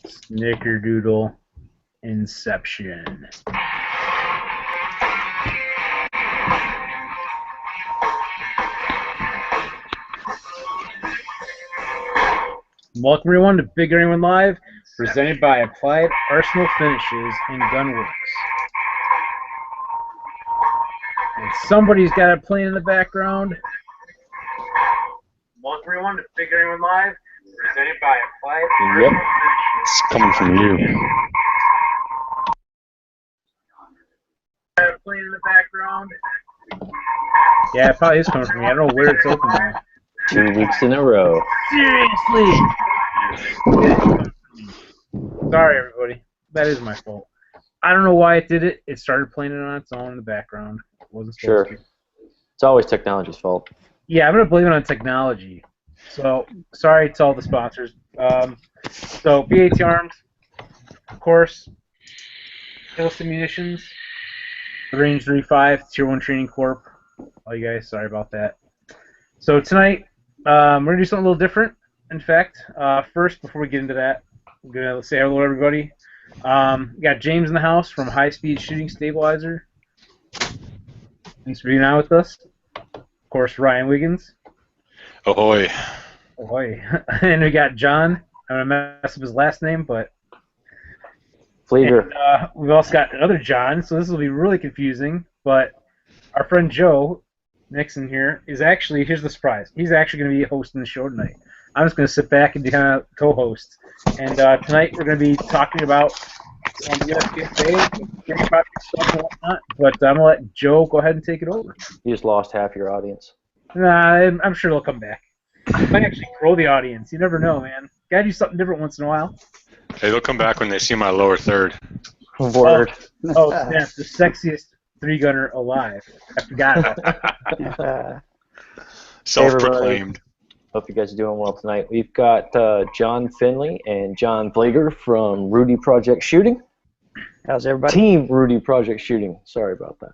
Snickerdoodle Inception. Welcome everyone to BigGunner81 Live, presented by Applied Arsenal Finishes and Gunworks. And somebody's got it playing in the background. Welcome everyone to BigGunner81 Live, presented by Applied Arsenal Finishes. It's coming from you. Playing in the background. Yeah, it probably is coming from me. I don't know where it's open now. 2 weeks in a row. Seriously! Sorry, everybody. That is my fault. I don't know why it did it. It started playing it on its own in the background. It wasn't supposed to. It's always technology's fault. Yeah, I'm going to blame it on technology. So, sorry to all the sponsors. So, BAT Arms, of course, Illicit Munitions, Range 35, Tier 1 Training Corp. Oh, you guys, sorry about that. So, tonight, we're going to do something a little different. In fact, first, before we get into that, I'm going to say hello to everybody. We got James in the house from High Speed Shooting Stabilizer. Thanks for being out with us. Of course, Ryan Wiggins. Ahoy. Ahoy. And we got John. I'm going to mess up his last name, but... Flieger. And, we've also got another John, so this will be really confusing, but our friend Joe Nixon here is actually, here's the surprise, he's actually going to be hosting the show tonight. I'm just going to sit back and be kind of co-host. And tonight we're going to be talking about USPSA, stuff and whatnot, but I'm going to let Joe go ahead and take it over. You just lost half your audience. Nah, I'm sure they'll come back. I might actually grow the audience. You never know, man. Gotta do something different once in a while. Hey, they'll come back when they see my lower third. Word. Oh, snap. The sexiest three-gunner alive. I forgot about that. Self-proclaimed. Hope you guys are doing well tonight. We've got John Finley and John Blager from Rudy Project Shooting. How's everybody? Team Rudy Project Shooting. Sorry about that.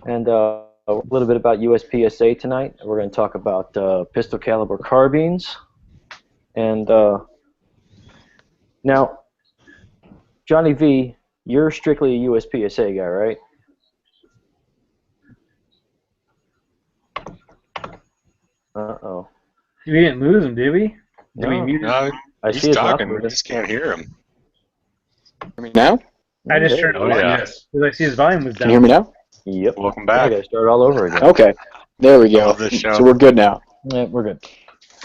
And a little bit about USPSA tonight. We're going to talk about pistol caliber carbines. And now, Johnny V, you're strictly a USPSA guy, right? Uh-oh. We didn't lose him, did we? No. We muted him? I He's see his talking. mouth We moving. just can't hear him. Hear me now? I just turned it Oh, on. yeah. Yes. Because I see his volume was down. Can you hear me now? Yep. Welcome I back. gotta start all over again. Okay, there we go. Love this show. So we're good now. Yeah, we're good.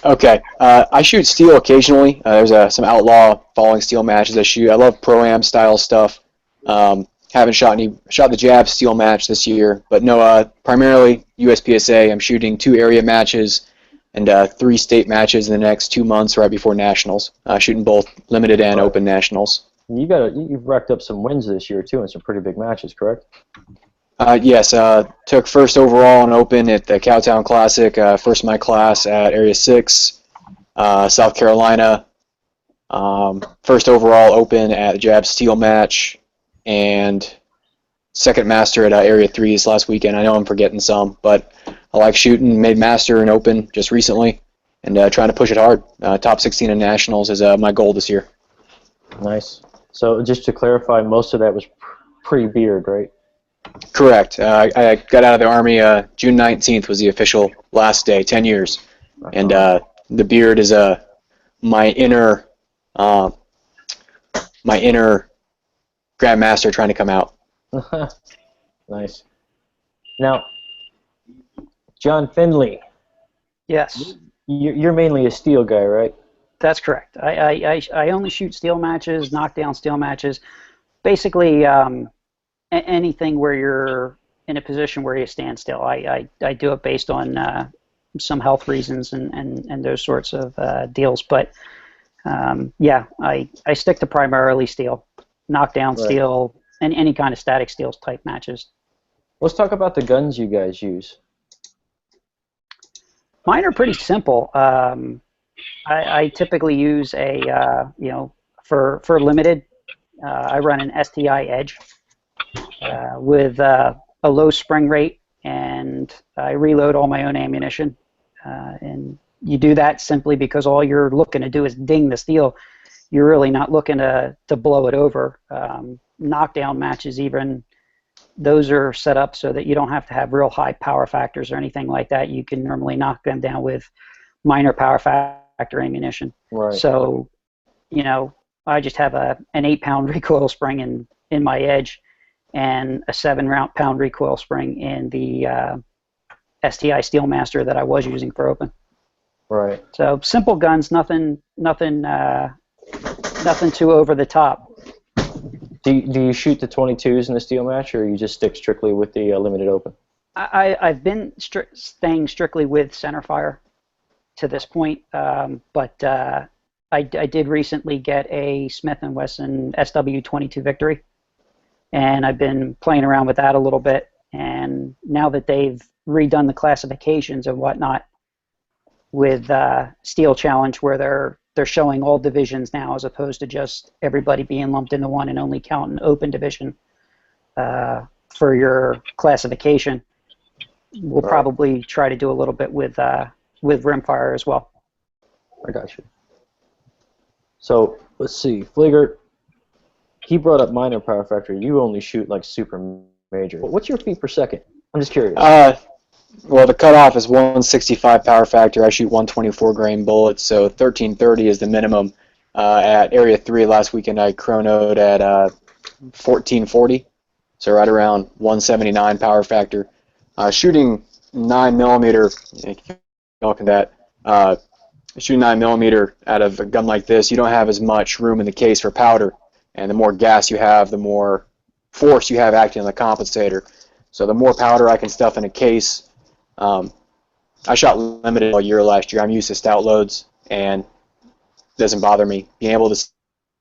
Okay, I shoot steel occasionally. There's some outlaw falling steel matches I shoot. I love pro-am style stuff. Haven't shot the jab steel match this year, but no, primarily USPSA. I'm shooting 2 area matches and 3 state matches in the next 2 months right before nationals. Shooting both limited and open nationals. You've racked up some wins this year too, in some pretty big matches, correct? Yes, took first overall in open at the Cowtown Classic, first in my class at Area 6, South Carolina, first overall open at the Jab Steel match, and second master at Area 3 this last weekend. I know I'm forgetting some, but I like shooting, made master and open just recently, and trying to push it hard. Top 16 in nationals is my goal this year. Nice. So just to clarify, most of that was pre-beard, right? Correct. I got out of the Army June 19th was the official last day, 10 years. And the beard is my inner Grandmaster trying to come out. Nice. Now, John Finley, Yes, you're mainly a steel guy, right? that's correct. I only shoot steel matches, knockdown steel matches. Basically, anything where you're in a position where you stand still. I do it based on some health reasons and those sorts of deals. But yeah, I stick to primarily steel, knockdown steel, and any kind of static steel type matches. Let's talk about the guns you guys use. Mine are pretty simple. I typically use a for limited. I run an STI Edge with a low spring rate, and I reload all my own ammunition. And you do that simply because all you're looking to do is ding the steel. you're really not looking to blow it over. Knockdown matches, even those are set up so that you don't have to have real high power factors or anything like that. You can normally knock them down with minor power factor ammunition. Right. So, you know, I just have an 8-pound recoil spring in my edge and a 7-pound recoil spring in the STI Steelmaster that I was using for open. Right. So simple guns, nothing too over the top. Do you shoot the 22s in the steel match, or you just stick strictly with the limited open? I've been staying strictly with centerfire to this point, but I did recently get a Smith & Wesson SW22 Victory, and I've been playing around with that a little bit. And now that they've redone the classifications and whatnot with Steel Challenge, where they're showing all divisions now as opposed to just everybody being lumped into one and only counting open division for your classification, we'll probably try to do a little bit with rimfire as well. I got you. So let's see, Fligert, he brought up minor power factor. You only shoot like super major. What's your feet per second? I'm just curious. Well, the cutoff is 165 power factor. I shoot 124 grain bullets, so 1330 is the minimum. At Area 3 last weekend, I chronoed at 1440, so right around 179 power factor. Shooting 9mm, talking that, shooting 9mm out of a gun like this, you don't have as much room in the case for powder, and the more gas you have, the more force you have acting on the compensator. So the more powder I can stuff in a case. I shot limited all year last year. I'm used to stout loads, and it doesn't bother me. Being able to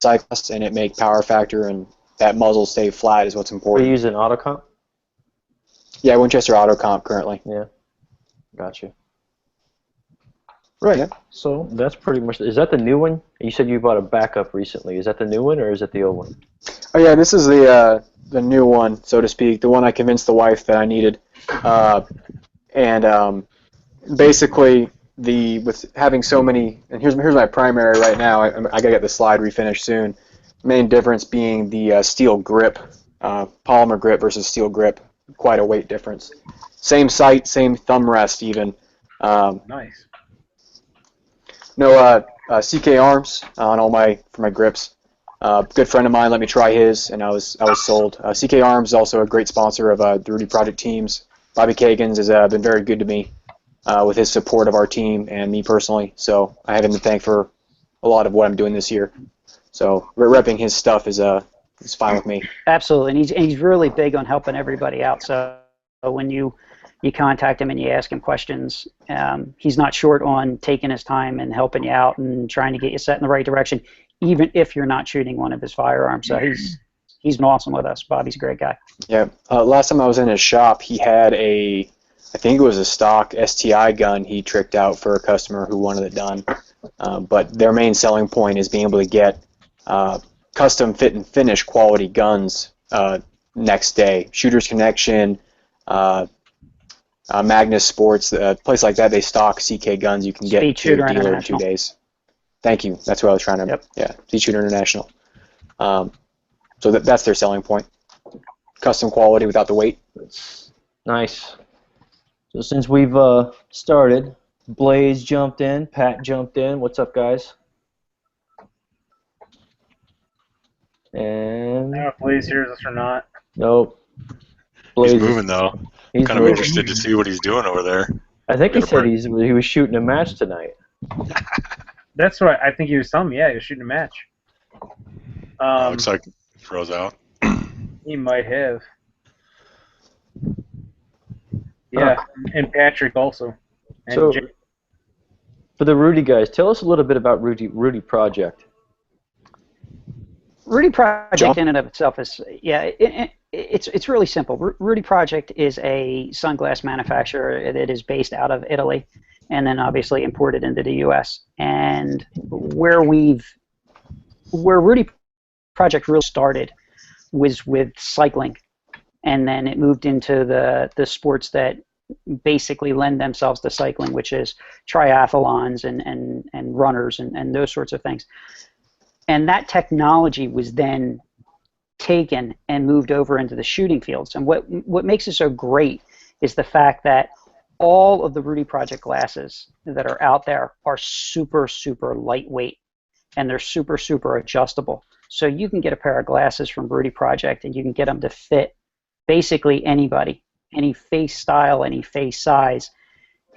cycle and it make power factor and that muzzle stay flat is what's Are important. you using auto comp? Yeah, Winchester auto comp currently. Yeah. Gotcha. Right. Yeah. So that's pretty much. Is that the new one? You said you bought a backup recently. Is that the new one, or is it the old one? Oh yeah, this is the new one, so to speak. The one I convinced the wife that I needed. Basically, with having so many, and here's my primary right now. I gotta get the slide refinished soon. Main difference being the steel grip, polymer grip versus steel grip. Quite a weight difference. Same sight, same thumb rest even. Nice. No CK arms on all for my grips. Good friend of mine let me try his, and I was sold. CK Arms is also a great sponsor of the Rudy Project teams. Bobby Kagans has been very good to me with his support of our team and me personally. So I have him to thank for a lot of what I'm doing this year. So repping his stuff is fine with me. Absolutely, and he's really big on helping everybody out. So when you contact him and you ask him questions, he's not short on taking his time and helping you out and trying to get you set in the right direction, even if you're not shooting one of his firearms. So he's been awesome with us. Bobby's a great guy. Yeah. Last time I was in his shop, he had I think it was a stock STI gun he tricked out for a customer who wanted it done. But their main selling point is being able to get custom fit and finish quality guns next day. Shooter's Connection, Magnus Sports, a place like that, they stock CK guns you can get to a dealer in 2 days. Thank you. That's what I was trying to. Yep. Yeah, Speed Shooter International. So that's their selling point. Custom quality without the weight. Nice. So since we've started, Blaze jumped in, Pat jumped in. What's up, guys? I And don't know if Blaze hears us or not. nope. Blaze He's moving though. He's Kind of moving. interested to see what he's doing over there. I think he Gotta said work. he was shooting a match tonight. That's what I think he was telling me. Yeah, he was shooting a match. Looks like he froze out. He might have. Yeah, and Patrick also. And So, Jay. for the Rudy guys, tell us a little bit about Rudy Project. Rudy Project John? in and of itself is, it's really simple. Rudy Project is a sunglass manufacturer that is based out of Italy and then obviously imported into the U.S. And where Rudy Project really started was with cycling, and then it moved into the sports that basically lend themselves to cycling, which is triathlons and runners and those sorts of things. And that technology was then taken and moved over into the shooting fields. And what makes it so great is the fact that all of the Rudy Project glasses that are out there are super, super lightweight, and they're super, super adjustable. So you can get a pair of glasses from Rudy Project, and you can get them to fit basically anybody, any face style, any face size,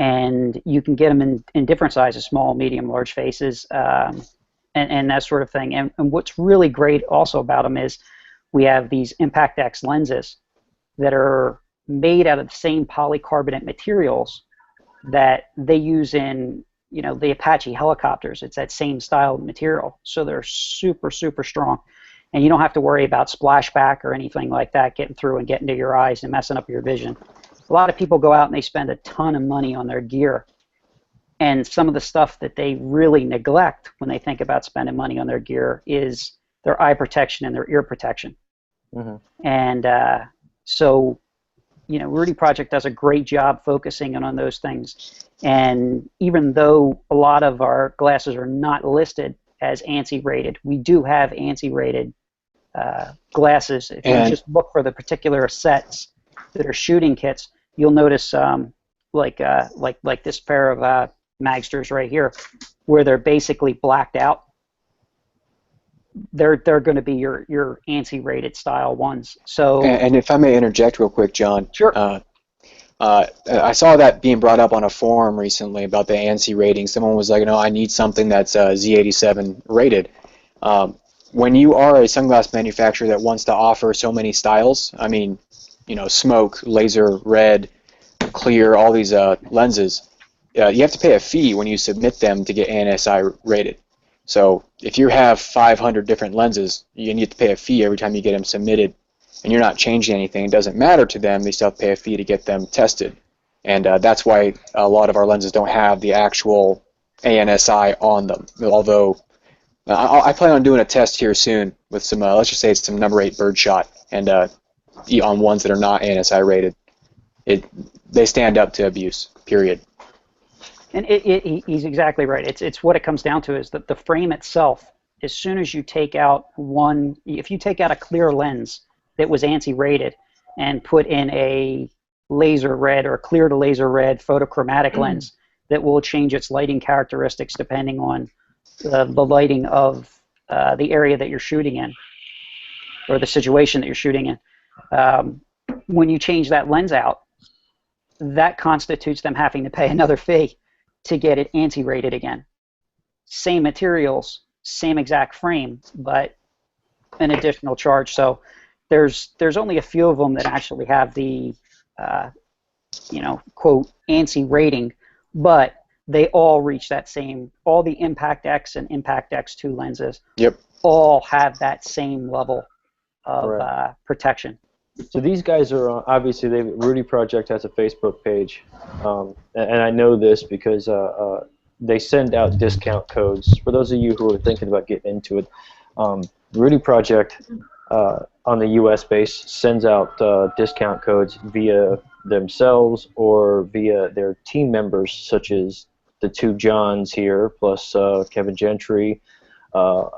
and you can get them in different sizes, small, medium, large faces, and that sort of thing. And what's really great also about them is we have these Impact X lenses that are made out of the same polycarbonate materials that they use in, you know, the Apache helicopters. It's that same style of material. So they're super, super strong. And you don't have to worry about splashback or anything like that getting through and getting to your eyes and messing up your vision. A lot of people go out and they spend a ton of money on their gear. And some of the stuff that they really neglect when they think about spending money on their gear is their eye protection and their ear protection. Mm-hmm. And so, you know, Rudy Project does a great job focusing on those things. And even though a lot of our glasses are not listed as ANSI rated, we do have ANSI rated glasses. If you just look for the particular sets that are shooting kits, you'll notice like this pair of Magsters right here, where they're basically blacked out. They're going to be your ANSI rated style ones. So, and if I may interject real quick, John. Sure. I saw that being brought up on a forum recently about the ANSI rating. Someone was like, "No, I need something that's Z87 rated." When you are a sunglass manufacturer that wants to offer so many styles, I mean, you know, smoke, laser, red, clear, all these lenses, you have to pay a fee when you submit them to get ANSI rated. So if you have 500 different lenses, you need to pay a fee every time you get them submitted, and you're not changing anything. It doesn't matter to them. They still have to pay a fee to get them tested. And that's why a lot of our lenses don't have the actual ANSI on them. Although I plan on doing a test here soon with some, let's just say it's some number 8 birdshot, and on ones that are not ANSI rated. They stand up to abuse, period. And he's exactly right. It's what it comes down to is that the frame itself, as soon as you take out if you take out a clear lens that was ANSI rated and put in a laser red or clear to laser red photochromatic lens that will change its lighting characteristics depending on the lighting of the area that you're shooting in or the situation that you're shooting in. When you change that lens out, that constitutes them having to pay another fee to get it ANSI rated again. Same materials, same exact frame, but an additional charge. So there's only a few of them that actually have the quote ANSI rating, but they all reach that same. All the Impact X and Impact X2 lenses, all have that same level of protection. So these guys are obviously Rudy Project has a Facebook page, and I know this because they send out discount codes. For those of you who are thinking about getting into it, Rudy Project on the U.S. base sends out discount codes via themselves or via their team members, such as the two Johns here, plus Kevin Gentry, a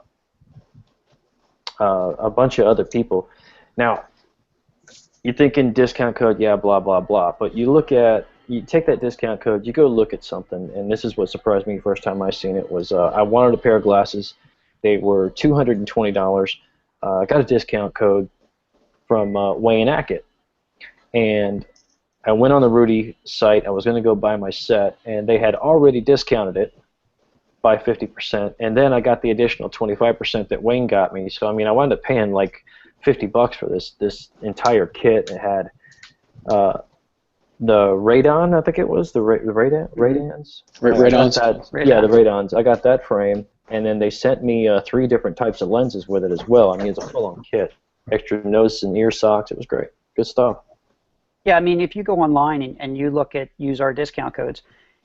bunch of other people. Now, you're thinking discount code, yeah, blah, blah, blah. But you take that discount code, you go look at something, and this is what surprised me the first time I seen it was I wanted a pair of glasses. They were $220. I got a discount code from Wayne Ackett. And I went on the Rudy site. I was going to go buy my set, and they had already discounted it by 50%. And then I got the additional 25% that Wayne got me. So, I mean, I wound up paying like $50 for this entire kit. It had the Radon, I think it was the Radans. Radons. Yeah, the Radons. I got that frame, and then they sent me 3 different types of lenses with it as well. I mean, it's a full-on kit. Extra nose and ear socks. It was great. Good stuff. Yeah, I mean, if you go online and you use our discount codes,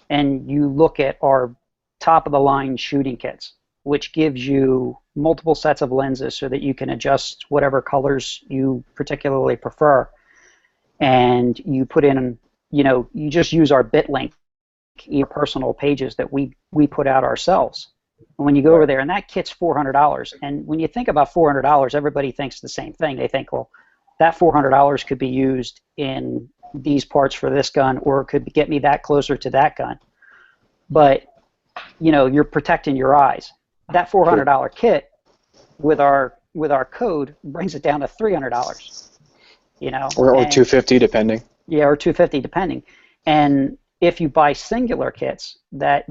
and you look at our top-of-the-line shooting kits, which gives you multiple sets of lenses so that you can adjust whatever colors you particularly prefer. And you put in, you just use our BitLink, your personal pages that we put out ourselves. When you go over there, and that kit's $400. And when you think about $400, everybody thinks the same thing. They think, well, that $400 could be used in these parts for this gun, or it could get me that closer to that gun. But you're protecting your eyes. That $400 kit with our code brings it down to $300. Or $250 depending. Yeah, or $250 depending. And if you buy singular kits that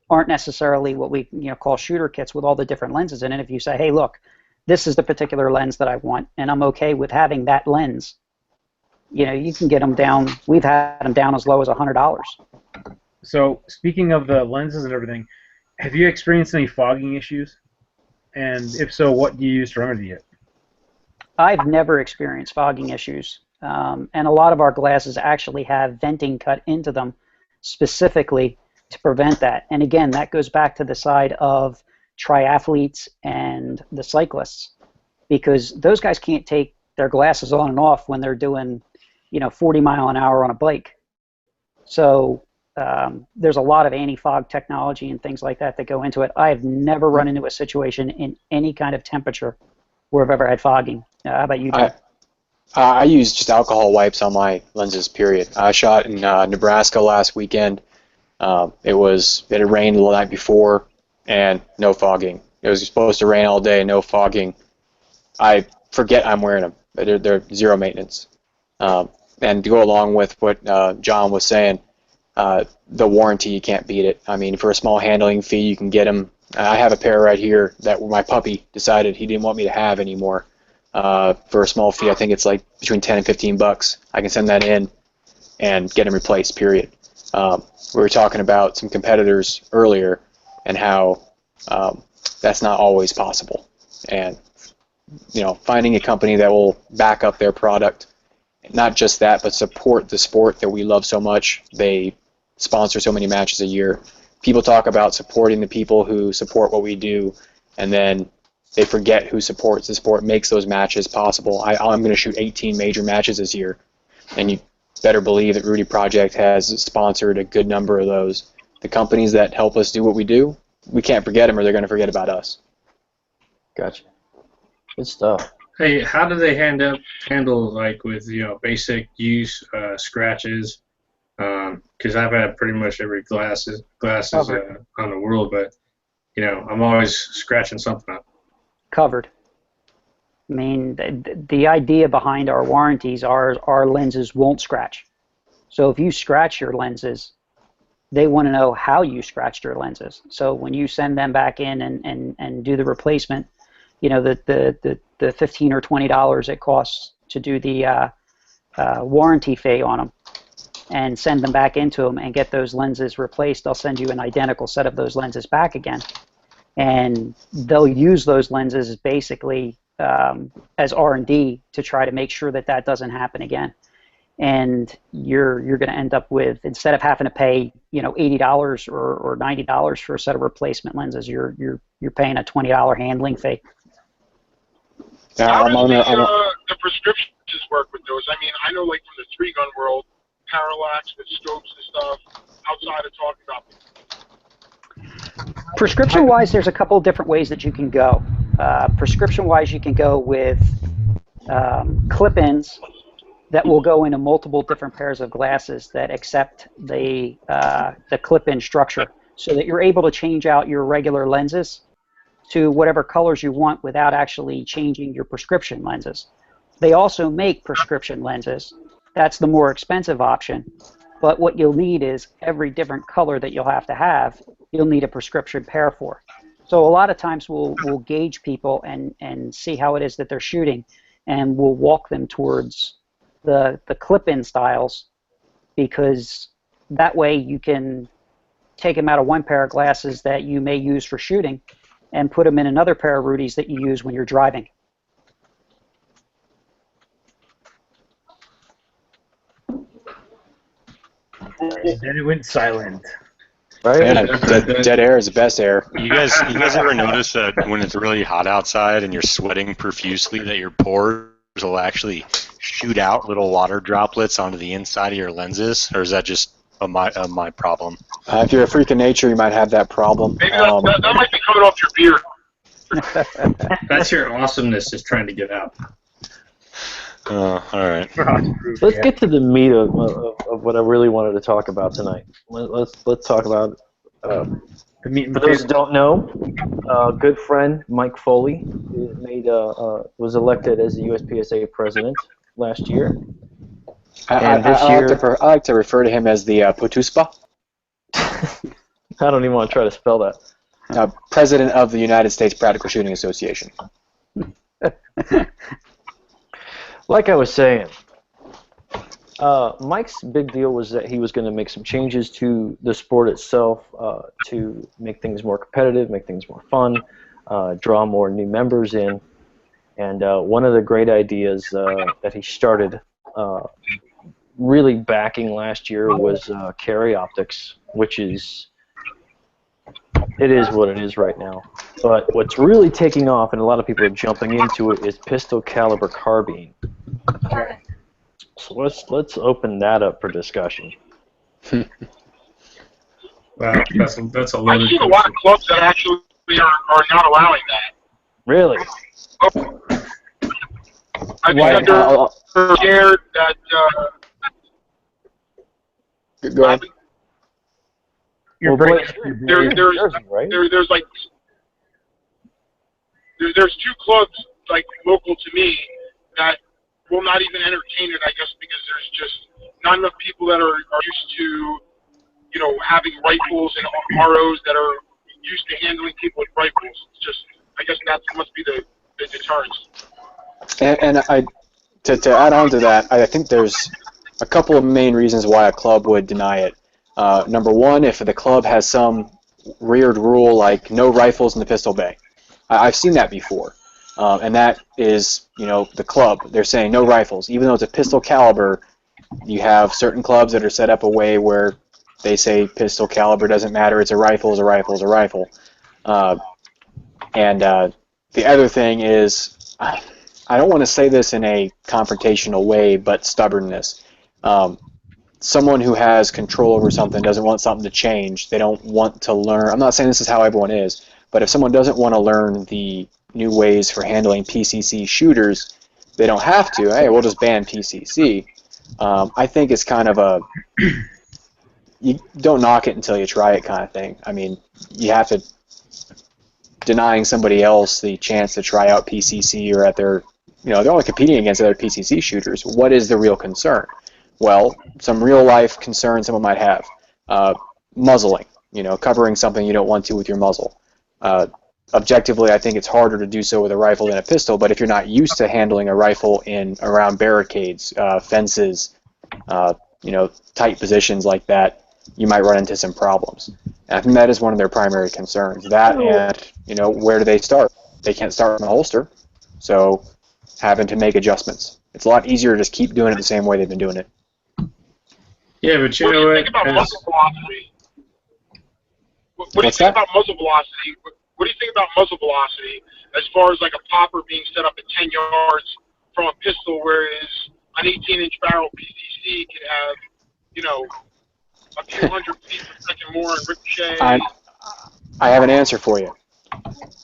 aren't necessarily what we call shooter kits with all the different lenses in it, if you say, hey, look, this is the particular lens that I want, and I'm okay with having that lens, you can get them down. We've had them down as low as $100. So speaking of the lenses and everything, have you experienced any fogging issues? And if so, what do you use to remedy it? I've never experienced fogging issues. And a lot of our glasses actually have venting cut into them specifically to prevent that. And again, that goes back to the side of triathletes and the cyclists, because those guys can't take their glasses on and off when they're doing 40 mile an hour on a bike. So there's a lot of anti-fog technology and things like that go into it. I've never run into a situation in any kind of temperature where I've ever had fogging. How about you, John? I use just alcohol wipes on my lenses, period. I shot in Nebraska last weekend. It had rained the night before, and no fogging. It was supposed to rain all day, no fogging. I forget I'm wearing them. They're zero maintenance. And to go along with what John was saying, the warranty, you can't beat it. I mean, for a small handling fee, you can get them. I have a pair right here that my puppy decided he didn't want me to have anymore. For a small fee, I think it's like between 10 and 15 bucks. I can send that in and get them replaced, period. We were talking about some competitors earlier and how that's not always possible. And, finding a company that will back up their product, not just that, but support the sport that we love so much. They sponsor so many matches a year. People talk about supporting the people who support what we do, and then they forget who supports the sport, makes those matches possible. I'm going to shoot 18 major matches this year, and you better believe that Rudy Project has sponsored a good number of those. The companies that help us do what we do, we can't forget them or they're going to forget about us. Gotcha. Good stuff. Hey, how do they handle like with basic use scratches? Because I've had pretty much every glasses on the world, but I'm always scratching something up. Covered. I mean, the idea behind our warranties are our lenses won't scratch. So if you scratch your lenses, they want to know how you scratched your lenses. So when you send them back in and do the replacement, the $15 or $20 it costs to do the warranty fee on them and send them back into them and get those lenses replaced, they'll send you an identical set of those lenses back again. And they'll use those lenses basically as R&D to try to make sure that doesn't happen again. And you're going to end up with, instead of having to pay $80 or $90 for a set of replacement lenses, you're paying a $20 handling fee. How does the prescriptions work with those? I mean, I know like from the 3-gun world, parallax with scopes and stuff, outside of talking about prescription-wise, there's a couple of different ways that you can go. Prescription-wise, you can go with clip-ins that will go into multiple different pairs of glasses that accept the clip-in structure, so that you're able to change out your regular lenses to whatever colors you want without actually changing your prescription lenses. They also make prescription lenses. That's the more expensive option. But what you'll need is every different color that you'll have, you'll need a prescription pair for. So a lot of times we'll gauge people and see how it is that they're shooting, and we'll walk them towards the clip-in styles, because that way you can take them out of one pair of glasses that you may use for shooting and put them in another pair of Rudies that you use when you're driving. Then it went silent. Right? Yeah, dead air is the best air. You guys ever notice that when it's really hot outside and you're sweating profusely, that your pores will actually shoot out little water droplets onto the inside of your lenses? Or is that just my problem. If you're a freak of nature, you might have that problem. Maybe that might be coming off your beard. That's your awesomeness is trying to get out. All right. Let's get to the meat of what I really wanted to talk about tonight. Let's talk about. The meat and For those potatoes. who don't know, good friend Mike Foley was elected as the USPSA president last year. And this year, I like to refer to him as the Potuspa, I don't even want to try to spell that. president of the United States Practical Shooting Association. Like I was saying, Mike's big deal was that he was going to make some changes to the sport itself to make things more competitive, make things more fun, draw more new members in. And one of the great ideas that he started really backing last year was carry optics, which is what it is right now. But what's really taking off, and a lot of people are jumping into it, is pistol caliber carbine. So let's open that up for discussion. Wow, that's a I've loaded seen a lot of clubs that actually are not allowing that. Really? I think that they're scared that Go ahead. You're Well, breaking boy, up your you're beard. in Jersey, right? there's like there's two clubs like local to me that will not even entertain it. I guess because there's just not enough people that are used to, you know, having rifles and ROs that are used to handling people with rifles. It's just, I guess that must be the deterrence. And to add on to that, I think there's a couple of main reasons why a club would deny it. Number one, if the club has some weird rule like no rifles in the pistol bay. I've seen that before. And that is, you know, the club. They're saying no rifles. Even though it's a pistol caliber, you have certain clubs that are set up a way where they say pistol caliber doesn't matter. It's a rifle, it's a rifle, it's a rifle. And the other thing is, I don't want to say this in a confrontational way, but stubbornness. Someone who has control over something doesn't want something to change. They don't want to learn. I'm not saying this is how everyone is, but if someone doesn't want to learn the new ways for handling PCC shooters, they don't have to. Hey, we'll just ban PCC. I think it's kind of a you don't knock it until you try it kind of thing. I mean, you have to denying somebody else the chance to try out PCC or at their, you know, they're only competing against other PCC shooters. What is the real concern? Well, some real life concern someone might have. Muzzling, you know, covering something you don't want to with your muzzle. Objectively, I think it's harder to do so with a rifle than a pistol, but if you're not used to handling a rifle in around barricades, fences, you know, tight positions like that, you might run into some problems. And I think that is one of their primary concerns. That and, you know, where do they start? They can't start in the holster, so having to make adjustments. It's a lot easier to just keep doing it the same way they've been doing it. Yeah, but you What do know you think about what? muzzle velocity? What do you What's think that? about muzzle velocity? What do you think about muzzle velocity as far as like a popper being set up at 10 yards from a pistol, whereas an 18-inch barrel PCC could have, you know, a few hundred feet per second more and ricochet? I have an answer for you.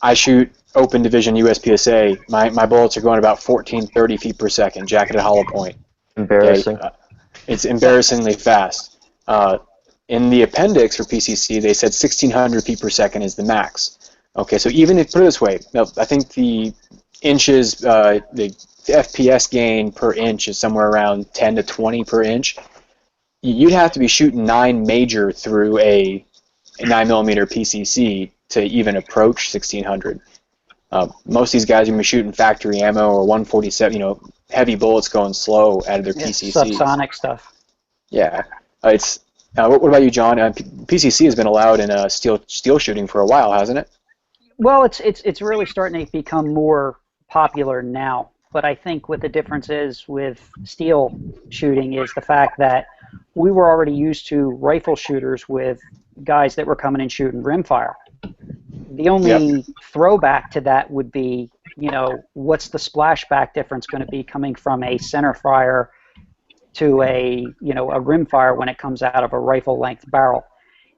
I shoot open division USPSA. My bullets are going about 14, 30 feet per second, jacketed hollow point. Embarrassing. Okay, it's embarrassingly fast. In the appendix for PCC, they said 1,600 feet per second is the max. Okay, so even if, put it this way, I think the inches, the FPS gain per inch is somewhere around 10 to 20 per inch. You'd have to be shooting 9 major through a 9mm PCC to even approach 1,600. Most of these guys are going to be shooting factory ammo or 147, you know, heavy bullets going slow out of their PCCs. Subsonic stuff. Yeah, it's. What about you, John? PCC has been allowed in steel shooting for a while, hasn't it? Well, it's really starting to become more popular now. But I think what the difference is with steel shooting is the fact that we were already used to rifle shooters with guys that were coming and shooting rimfire. The only throwback to that would be, you know, what's the splashback difference going to be coming from a center fire to a a rimfire when it comes out of a rifle length barrel.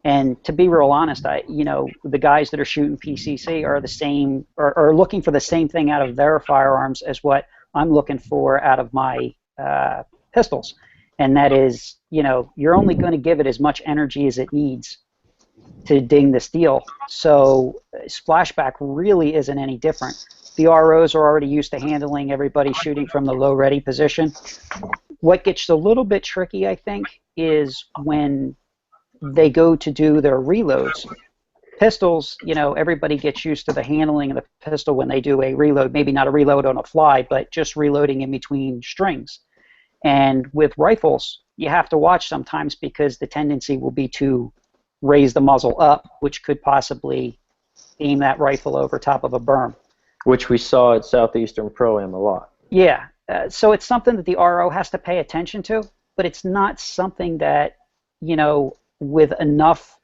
And to be real honest, the guys that are shooting PCC are the same, are looking for the same thing out of their firearms as what I'm looking for out of my pistols, and that is, you're only going to give it as much energy as it needs to ding the steel. So splashback really isn't any different. The ROs are already used to handling everybody shooting from the low ready position. What gets a little bit tricky, I think, is when they go to do their reloads. Pistols, everybody gets used to the handling of the pistol when they do a reload, maybe not a reload on a fly, but just reloading in between strings. And with rifles, you have to watch sometimes because the tendency will be to raise the muzzle up, which could possibly aim that rifle over top of a berm. Which we saw at Southeastern Pro-Am a lot. Yeah, so it's something that the RO has to pay attention to, but it's not something that, with enough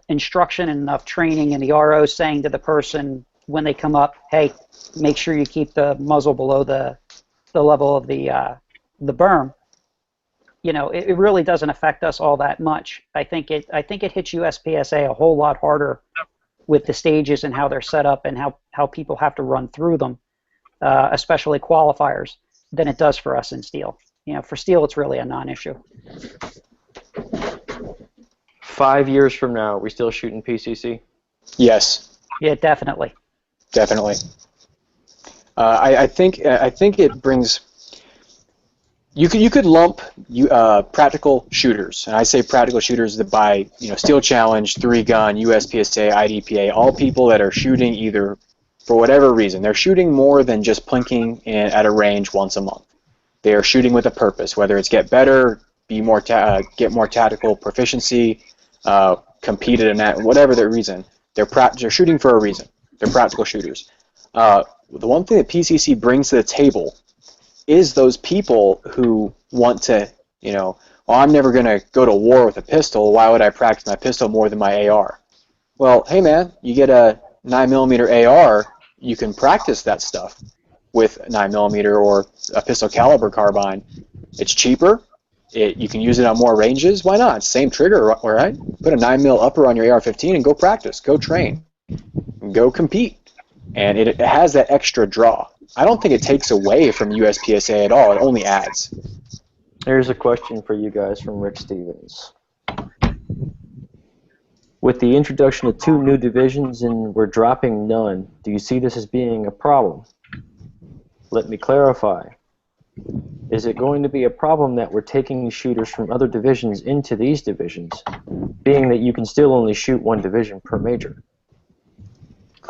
instruction and enough training, and the RO saying to the person when they come up, hey, make sure you keep the muzzle below the level of the berm. It really doesn't affect us all that much. I think it hits USPSA a whole lot harder with the stages and how they're set up and how people have to run through them, especially qualifiers, than it does for us in steel. For steel, it's really a non-issue. 5 years from now, are we still shooting PCC? Yes. Yeah, definitely. Definitely. I think it brings. You could lump practical shooters, and I say practical shooters that buy Steel Challenge, 3-gun, USPSA, IDPA, all people that are shooting either for whatever reason. They're shooting more than just plinking at a range once a month. They are shooting with a purpose, whether it's get better, get more tactical proficiency, compete at whatever their reason. They're shooting for a reason. They're practical shooters. The one thing that PCC brings to the table is those people who want to, I'm never going to go to war with a pistol. Why would I practice my pistol more than my AR? Well, hey man, you get a 9mm AR, you can practice that stuff with 9mm or a pistol caliber carbine. It's cheaper. You can use it on more ranges. Why not? Same trigger, right? Put a 9mm upper on your AR-15 and go practice, go train, go compete. And it has that extra draw. I don't think it takes away from USPSA at all. It only adds. Here's a question for you guys from Rick Stevens. With the introduction of 2 new divisions and we're dropping none, do you see this as being a problem? Let me clarify. Is it going to be a problem that we're taking shooters from other divisions into these divisions, being that you can still only shoot 1 division per major?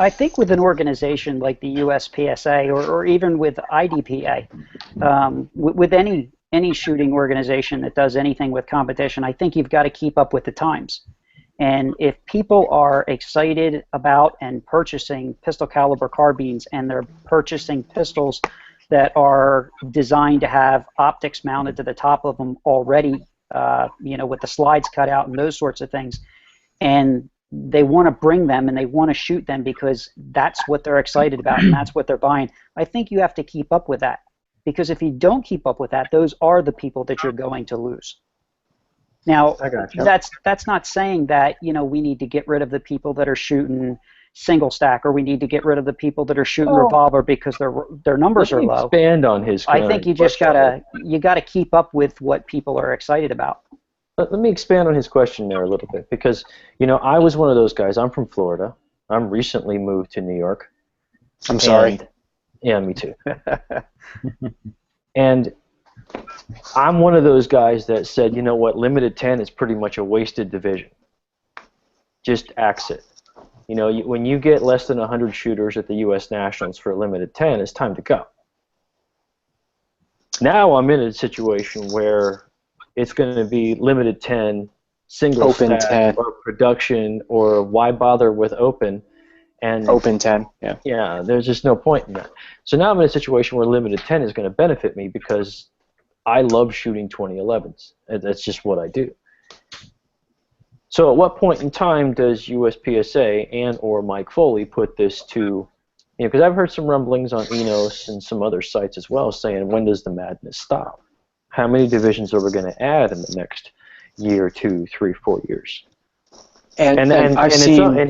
I think with an organization like the USPSA or even with IDPA, with any shooting organization that does anything with competition, I think you've got to keep up with the times. And if people are excited about and purchasing pistol caliber carbines and they're purchasing pistols that are designed to have optics mounted to the top of them already, with the slides cut out and those sorts of things, and they want to bring them and they want to shoot them because that's what they're excited about and that's what they're buying, I think you have to keep up with that. Because if you don't keep up with that, those are the people that you're going to lose. Now, that's not saying that we need to get rid of the people that are shooting single stack, or we need to get rid of the people that are shooting revolver because their numbers are low. Expand on his. I think you just gotta keep up with what people are excited about. Let me expand on his question there a little bit, because I was one of those guys. I'm from Florida. I'm recently moved to New York. I'm sorry. Yeah, me too. And I'm one of those guys that said, limited 10 is pretty much a wasted division. Just axe it. When you get less than 100 shooters at the U.S. Nationals for a limited 10, it's time to go. Now I'm in a situation where it's going to be limited 10, single open stack, 10, or production, or why bother with open? And open 10, yeah. Yeah, there's just no point in that. So now I'm in a situation where limited 10 is going to benefit me because I love shooting 2011s. That's just what I do. So at what point in time does USPSA and or Mike Foley put this to, because I've heard some rumblings on Enos and some other sites as well saying, when does the madness stop? How many divisions are we going to add in the next year, 2, 3, 4 years? And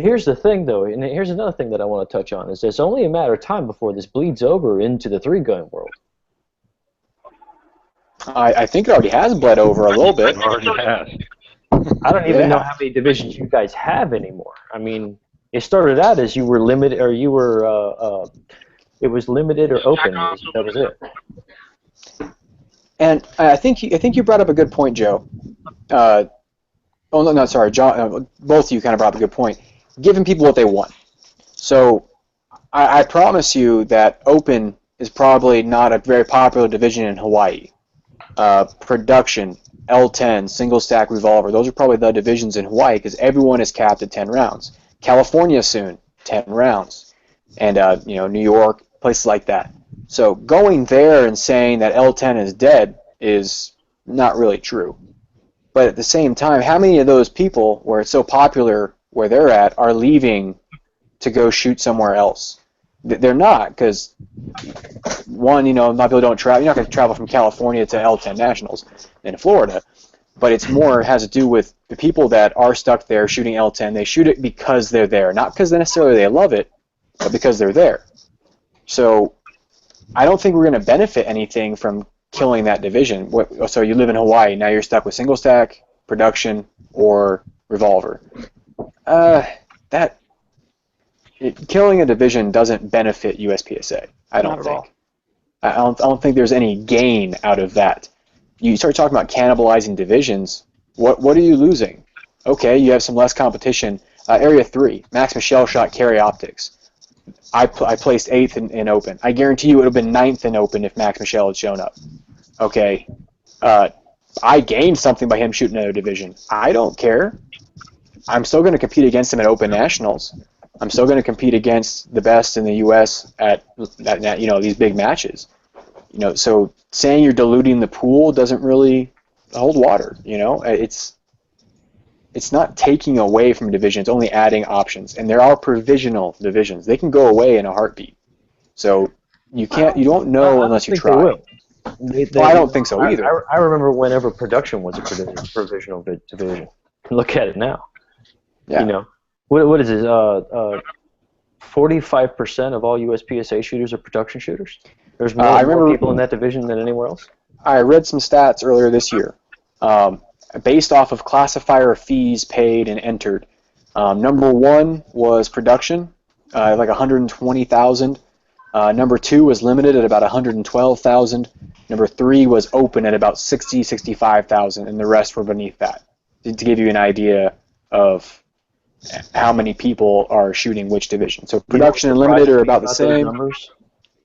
here's the thing, though, and here's another thing that I want to touch on, is it's only a matter of time before this bleeds over into the 3-gun world. I think it already has bled over a little bit. It already has. I don't even know how many divisions you guys have anymore. I mean, it started out as you were limited, or you were, it was limited or open. That was it. And I think you brought up a good point, Joe. No, sorry, John. Both of you kind of brought up a good point. Giving people what they want. So I promise you that open is probably not a very popular division in Hawaii. Production, L10, single stack revolver, those are probably the divisions in Hawaii because everyone is capped at 10 rounds. California soon, 10 rounds. And New York, places like that. So going there and saying that L10 is dead is not really true. But at the same time, how many of those people where it's so popular where they're at are leaving to go shoot somewhere else? They're not, because one, a lot of people don't travel. You're not going to travel from California to L10 Nationals in Florida, but it's more has to do with the people that are stuck there shooting L10. They shoot it because they're there, not because necessarily they love it, but because they're there. So I don't think we're going to benefit anything from killing that division. So you live in Hawaii, now you're stuck with single stack, production, or revolver. Killing a division doesn't benefit USPSA. I don't think. I don't think there's any gain out of that. You start talking about cannibalizing divisions. What are you losing? Okay, you have some less competition. Area 3, Max Michel shot carry optics. I placed 8th in open. I guarantee you it would have been 9th in open if Max Michel had shown up. Okay, I gained something by him shooting another division. I don't care. I'm still going to compete against him at Open Nationals. I'm still going to compete against the best in the U.S. at these big matches. So saying you're diluting the pool doesn't really hold water. It's not taking away from divisions, only adding options. And there are provisional divisions. They can go away in a heartbeat. So you don't know unless you try. I don't think so either. I remember whenever production was a provisional division. Look at it now. Yeah. What is it? 45% of all USPSA shooters are production shooters. There's more people in that division than anywhere else. I read some stats earlier this year, based off of classifier fees paid and entered. Number 1 was production, like 120,000. Number 2 was limited at about 112,000. Number 3 was open at about 65,000, and the rest were beneath that. To give you an idea of how many people are shooting which division. So production and limited are about the same.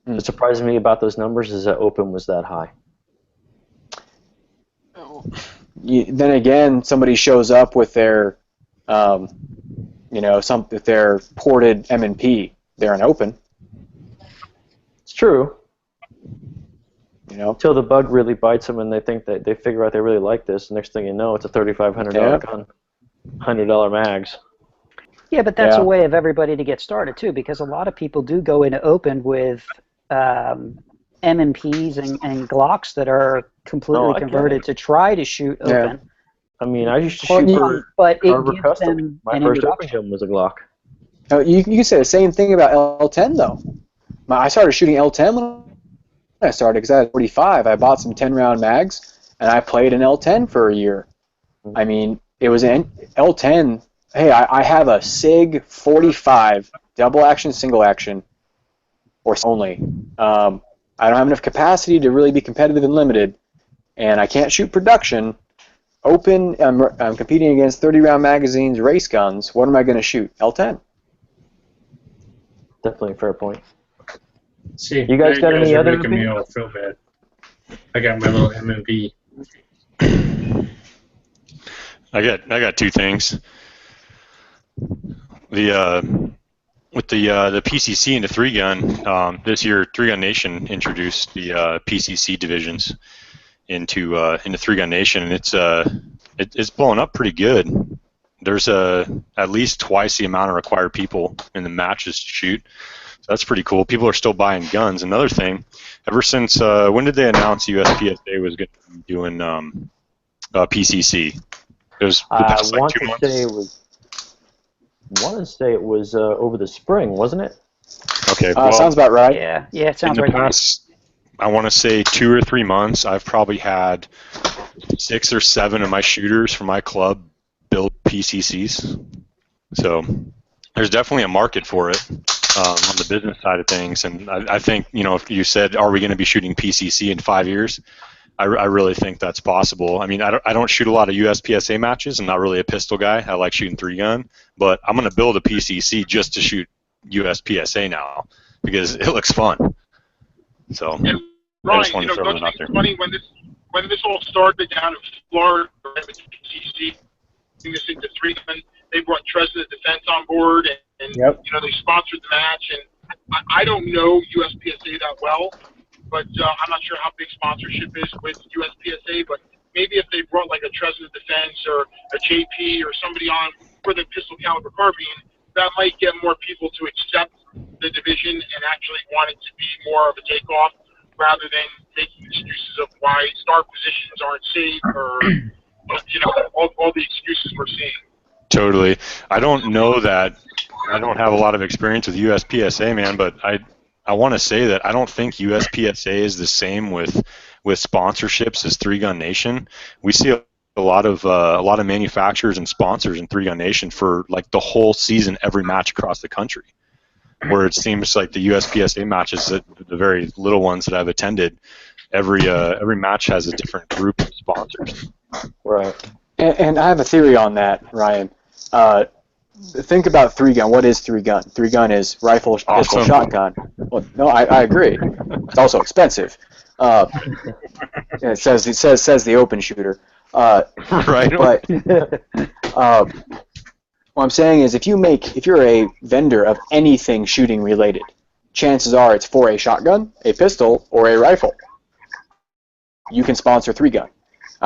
What surprised me about those numbers is that open was that high. Then again, somebody shows up with their, with their ported M&P. They're an open. It's true. Until the bug really bites them and they think that they figure out they really like this. Next thing you know, it's a $3,500 gun, $100 mags. Yeah, but that's a way of everybody to get started too, because a lot of people do go into open with M&Ps and Glocks that are completely converted to try to shoot open. I mean, I used to shoot but it Harbor gives Custom. them My an first open introduction. gun was a Glock. You can say the same thing about L10 though. I started shooting L10 when I started because I had 45. I bought some 10-round mags and I played an L10 for a year. I mean, it was an L10. Hey, I have a SIG 45 double action, single action, or only. I don't have enough capacity to really be competitive and limited, and I can't shoot production. Open, I'm competing against 30-round magazines, race guns. What am I going to shoot? L10. Definitely a fair point. See, You guys got any other making me all feel bad. I got my little M&P. I got 2 things. With the PCC and the 3-gun, this year 3-Gun Nation introduced the PCC divisions into 3-Gun Nation, and it's blowing up pretty good. There's at least twice the amount of required people in the matches to shoot. that's pretty cool. People are still buying guns. Another thing, ever since when did they announce USPSA was going to be doing PCC? It was the past like 2 months. I want to say it was over the spring, wasn't it? Okay, well, sounds about right. Yeah, it sounds in right. the past, I want to say 2 or 3 months, I've probably had 6 or 7 of my shooters from my club build PCCs. So there's definitely a market for it on the business side of things. And I think, if you said, are we going to be shooting PCC in 5 years? I really think that's possible. I mean, I don't shoot a lot of USPSA matches. I'm not really a pistol guy. I like shooting 3-gun. But I'm going to build a PCC just to shoot USPSA now because it looks fun. So And I just Ryan, wanted to throw don't that you out think there. it's funny when this all started down in Florida with PCC, this into 3-gun, they brought Treasure of Defense on board, and Yep. they sponsored the match. And I don't know USPSA that well, but I'm not sure how big sponsorship is with USPSA. But maybe if they brought like a Treasure of Defense or a JP or somebody on for the pistol caliber carbine, that might get more people to accept the division and actually want it to be more of a takeoff rather than making excuses of why star positions aren't safe or all the excuses we're seeing. Totally. I don't know that. I don't have a lot of experience with USPSA, man, but I want to say that I don't think USPSA is the same with sponsorships as 3-Gun Nation. We see a lot of manufacturers and sponsors in 3-Gun Nation for like the whole season, every match across the country. Where it seems like the USPSA matches, the very little ones that I've attended, every match has a different group of sponsors. Right. And I have a theory on that, Ryan. Think about 3-gun. What is 3-gun? 3-gun is rifle, pistol, Awesome. shotgun. Well, no, I agree. It's also expensive. It says the open shooter. Right. But what I'm saying is, if you're a vendor of anything shooting related, chances are it's for a shotgun, a pistol, or a rifle. You can sponsor 3-gun.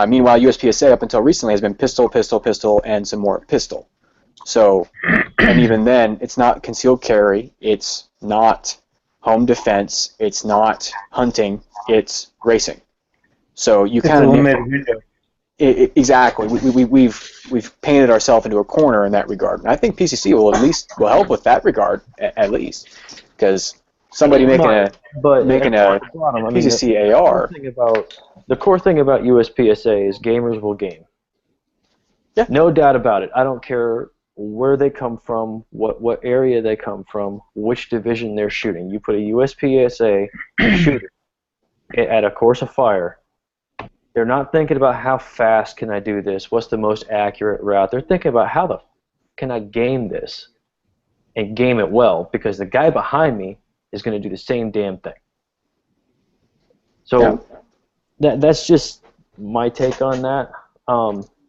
Meanwhile, USPSA up until recently has been pistol, pistol, pistol, and some more pistol. So, and even then, it's not concealed carry, it's not home defense, it's not hunting, it's racing. So you kind of limited window. Exactly. We've painted ourselves into a corner in that regard, and I think PCC will help with that regard at least, because somebody making a PCC AR. The core thing about USPSA is gamers will game. Yeah. No doubt about it. I don't care where they come from, what area they come from, which division they're shooting. You put a USPSA shooter at a course of fire, they're not thinking about how fast can I do this, what's the most accurate route. They're thinking about how the can I game this and game it well, because the guy behind me is going to do the same damn thing. So that's just my take on that.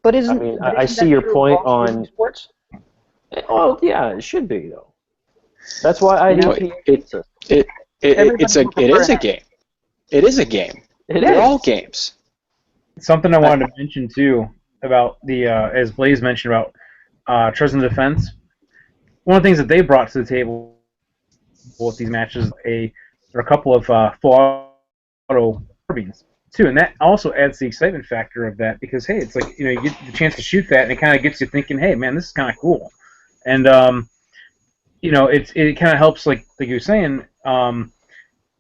But isn't I see your point on sports. Well, yeah, it should be though. That's why IDP. It is a game. It is a game. They're all games. Something I wanted to mention too about the as Blaze mentioned about Trust and Defense. One of the things that they brought to the table with these matches are a couple of full auto carbines too, and that also adds the excitement factor of that, because hey, it's like you get the chance to shoot that, and it kind of gets you thinking, hey man, this is kind of cool, and it kind of helps like you were saying.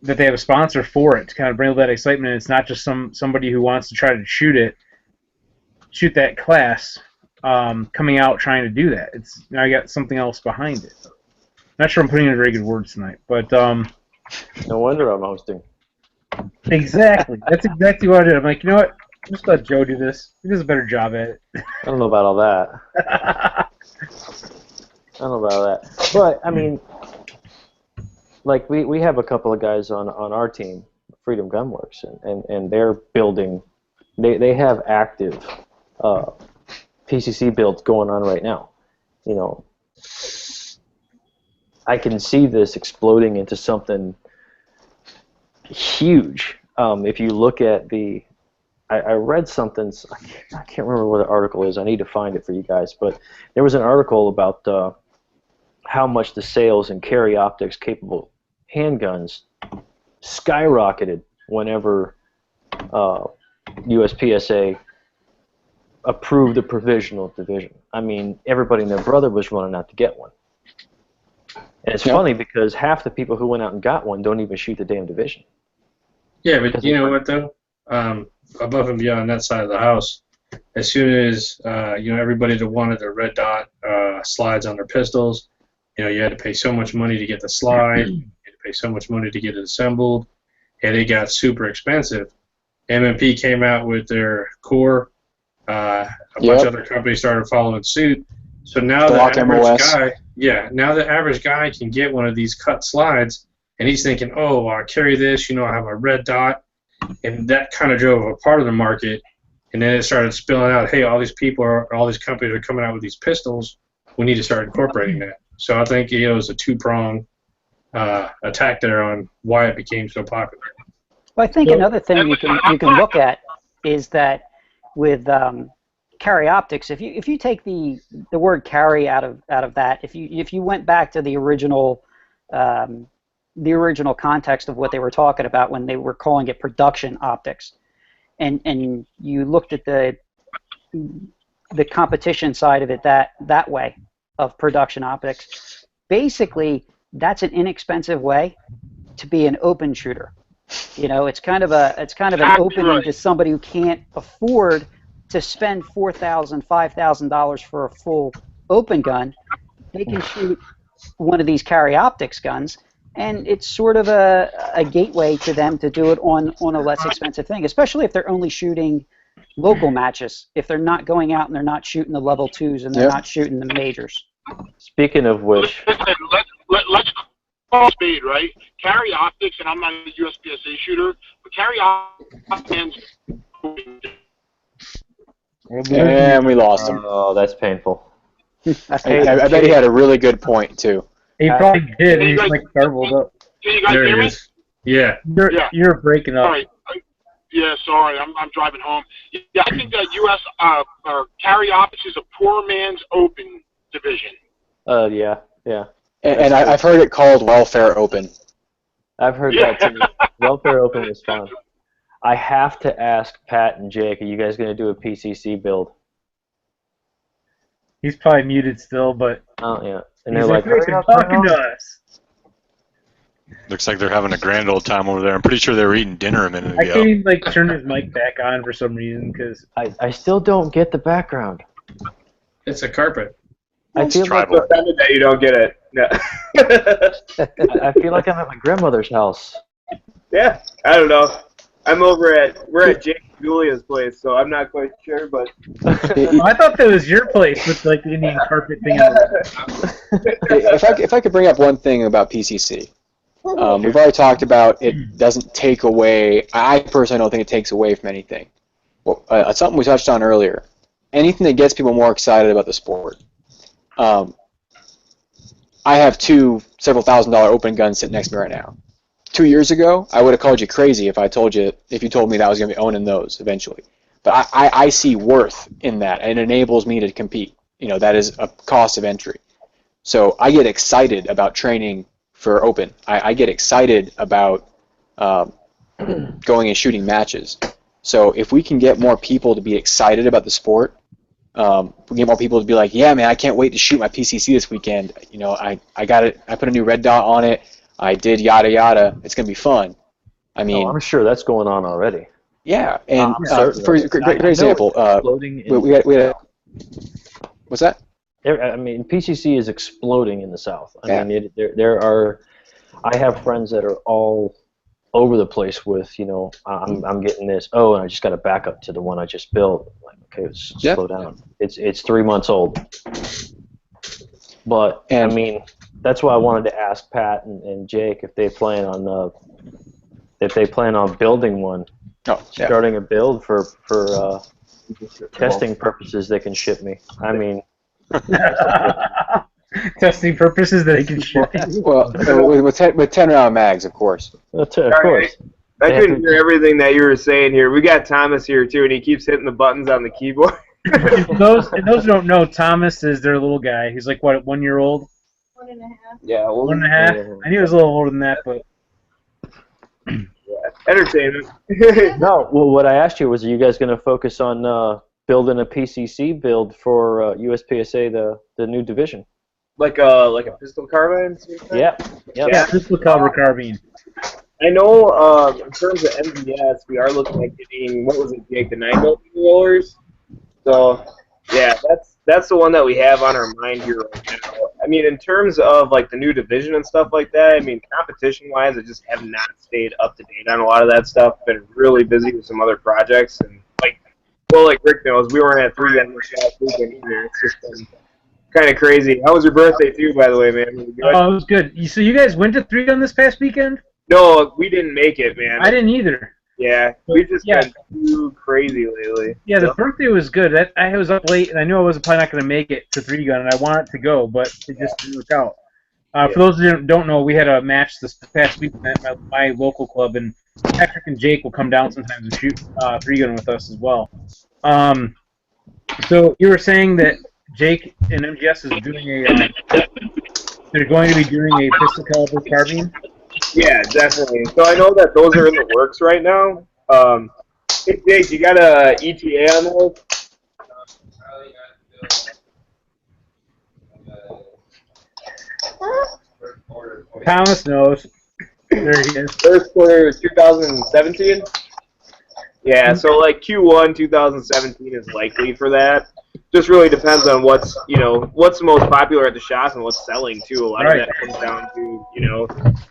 That they have a sponsor for it to kind of bring all that excitement. And it's not just somebody who wants to try to shoot that class coming out trying to do that. It's I got something else behind it. Not sure I'm putting in very good words tonight, but no wonder I'm hosting. Exactly. That's exactly what I did. I'm like, you know what? Just let Joe do this. He does a better job at it. I don't know about all that. I don't know about that. But I mean, like we have a couple of guys on our team, Freedom Gunworks, and they're building. They have active PCC builds going on right now. I can see this exploding into something huge. If you look at I read something. I can't remember what the article is. I need to find it for you guys. But there was an article about how much the sales and carry optics capable handguns skyrocketed whenever USPSA approved the provisional division. I mean, everybody and their brother was running out to get one. And it's funny because half the people who went out and got one don't even shoot the damn division. Yeah, but you know what though? Above and beyond that side of the house, as soon as everybody that wanted their red dot slides on their pistols, you had to pay so much money to get the slide, you had to pay so much money to get it assembled, and it got super expensive. MMP came out with their core. A bunch of other companies started following suit. So now the average guy can get one of these cut slides, and he's thinking, oh, I'll carry this, I have a red dot, and that kind of drove a part of the market, and then it started spilling out, hey, all these companies are coming out with these pistols, we need to start incorporating that. So I think it was a two-pronged attack there on why it became so popular. Well, I think another thing you can look at is that with carry optics, if you take the word carry out of that, if you went back to the original context of what they were talking about when they were calling it production optics, and you looked at the competition side of it that way of production optics, basically that's an inexpensive way to be an open shooter. It's kind of an opening to somebody who can't afford to spend $4,000, $5,000 for a full open gun. They can shoot one of these carry optics guns, and it's sort of a gateway to them to do it on a less expensive thing, especially if they're only shooting local matches, if they're not going out and they're not shooting the level 2s and they're not shooting the majors. Speaking of which... Let's call speed, right? Carry optics, and I'm not a USPSA shooter, but carry optics... And we lost him. Oh, that's painful. I bet he had a really good point, too. He probably did. He's like garbled up. Can you guys There hear it me? is. Yeah. You're breaking up. Sorry. Sorry. I'm driving home. Yeah, I think that or carry optics is a poor man's open division. Yeah. And I've heard it called Welfare Open. I've heard that too. Welfare Open was fun. I have to ask Pat and Jake, are you guys going to do a PCC build? He's probably muted still, but... Oh, yeah. And he's they're like, they're talking to us. Looks like they're having a grand old time over there. I'm pretty sure they were eating dinner a minute ago. I can't even turn his mic back on for some reason, because... I still don't get the background. It's a carpet. I feel like offended that you don't get it. No. I feel like I'm at my grandmother's house. Yeah, I don't know. We're at Jake and Julia's place, so I'm not quite sure, but... I thought that was your place with the Indian carpet thing. If I could bring up one thing about PCC. We've already talked about it doesn't take away... I personally don't think it takes away from anything. Well, something we touched on earlier. Anything that gets people more excited about the sport. I have two several $1,000 open guns sitting next to me right now. 2 years ago, I would have called you crazy if you told me that I was going to be owning those eventually. But I see worth in that, and it enables me to compete. That is a cost of entry. So I get excited about training for open. I get excited about going and shooting matches. So if we can get more people to be excited about the sport, we get more people to be like, yeah, man, I can't wait to shoot my PCC this weekend. I got it. I put a new red dot on it. I did yada yada. It's gonna be fun. I mean, I'm sure that's going on already. Yeah, and for great example, we had what's that? I mean, PCC is exploding in the South. I Yeah. mean, I have friends that are all over the place with, I'm getting this. Oh, and I just got to back up to the one I just built. Like, okay, slow down. It's 3 months old. But I mean, that's why I wanted to ask Pat and Jake if they plan on building one, starting a build for testing purposes. They can ship me. I mean, testing purposes that they can ship. Well, with 10-round mags, of course. Of course. I couldn't hear everything that you were saying here. We got Thomas here too, and he keeps hitting the buttons on the keyboard. Those who don't know, Thomas is their little guy. He's like, what, 1 year old? Yeah, well, 1.5. I knew it was a little older than that, but entertainment. No, well, what I asked you was, are you guys going to focus on building a PCC build for USPSA, the new division? like a pistol carbine? Yeah. yeah, pistol caliber carbine. I know in terms of MVS, we are looking at getting, what was it, Jake, the 9mm rollers? So, yeah, that's the one that we have on our mind here right now. I mean, in terms of, like, the new division and stuff like that, I mean, competition-wise, I just have not stayed up to date on a lot of that stuff. Been really busy with some other projects. And, like Rick knows, we weren't at 3 this last weekend either. It's just been kind of crazy. How was your birthday, too, by the way, man? Was it good? Oh, it was good. So you guys went to 3 Gun this past weekend? No, we didn't make it, man. I didn't either. Yeah, we've just been too crazy lately. Yeah, the birthday was good. I was up late, and I knew I was probably not going to make it to 3 Gun, and I wanted to go, but it just didn't work out. For those who don't know, we had a match this past week at my local club, and Patrick and Jake will come down sometimes and shoot 3 Gun with us as well. So you were saying that Jake and MGS is doing they're going to be doing a pistol caliber carbine? Yeah, definitely. So I know that those are in the works right now. Hey, Jake, you got a ETA on those? Thomas knows. There he is. First quarter of 2017? Yeah, so like Q1 2017 is likely for that. Just really depends on what's the most popular at the shops and what's selling too. A lot of that comes down to,